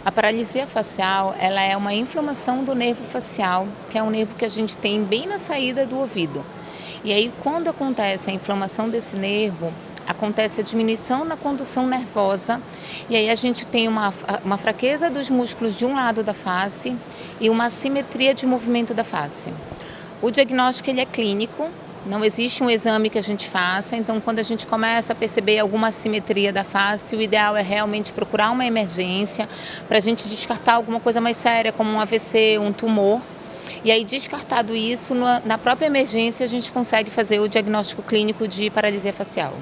A paralisia facial, ela é uma inflamação do nervo facial, que é um nervo que a gente tem bem na saída do ouvido. E aí, quando acontece a inflamação desse nervo, acontece a diminuição na condução nervosa, e aí a gente tem uma fraqueza dos músculos de um lado da face e uma assimetria de movimento da face. O diagnóstico ele é clínico. Não existe um exame que a gente faça, então quando a gente começa a perceber alguma assimetria da face, o ideal é realmente procurar uma emergência para a gente descartar alguma coisa mais séria, como um AVC, um tumor. E aí, descartado isso, na própria emergência a gente consegue fazer o diagnóstico clínico de paralisia facial.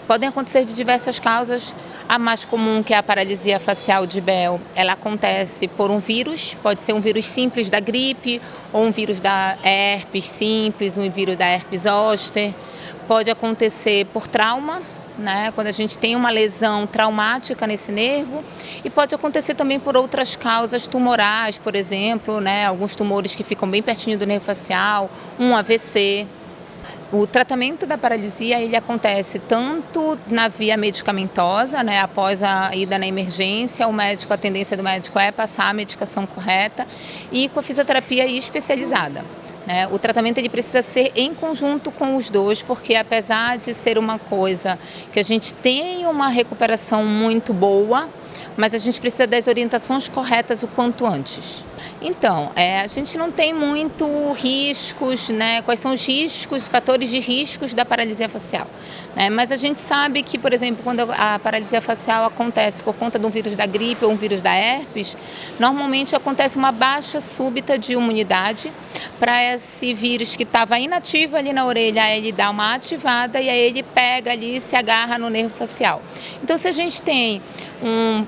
Podem acontecer de diversas causas. A mais comum, que é a paralisia facial de Bell, ela acontece por um vírus, pode ser um vírus simples da gripe, ou um vírus da herpes simples, um vírus da herpes zoster. Pode acontecer por trauma, né, quando a gente tem uma lesão traumática nesse nervo, e pode acontecer também por outras causas tumorais, por exemplo, né, alguns tumores que ficam bem pertinho do nervo facial, um AVC. O tratamento da paralisia ele acontece tanto na via medicamentosa, né, após a ida na emergência, a tendência do médico é passar a medicação correta, e com a fisioterapia especializada. O tratamento ele precisa ser em conjunto com os dois, porque apesar de ser uma coisa que a gente tem uma recuperação muito boa, mas a gente precisa das orientações corretas o quanto antes. Então, a gente não tem muito riscos, né? Quais são os riscos, fatores de riscos da paralisia facial, né? Mas a gente sabe que, por exemplo, quando a paralisia facial acontece por conta de um vírus da gripe ou um vírus da herpes, normalmente acontece uma baixa súbita de imunidade para esse vírus que estava inativo ali na orelha, ele dá uma ativada e aí ele pega ali e se agarra no nervo facial. Então, se a gente tem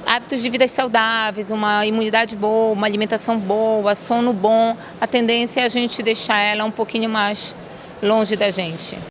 hábitos de vida saudáveis, uma imunidade boa, uma alimentação boa, sono bom, a tendência é a gente deixar ela um pouquinho mais longe da gente.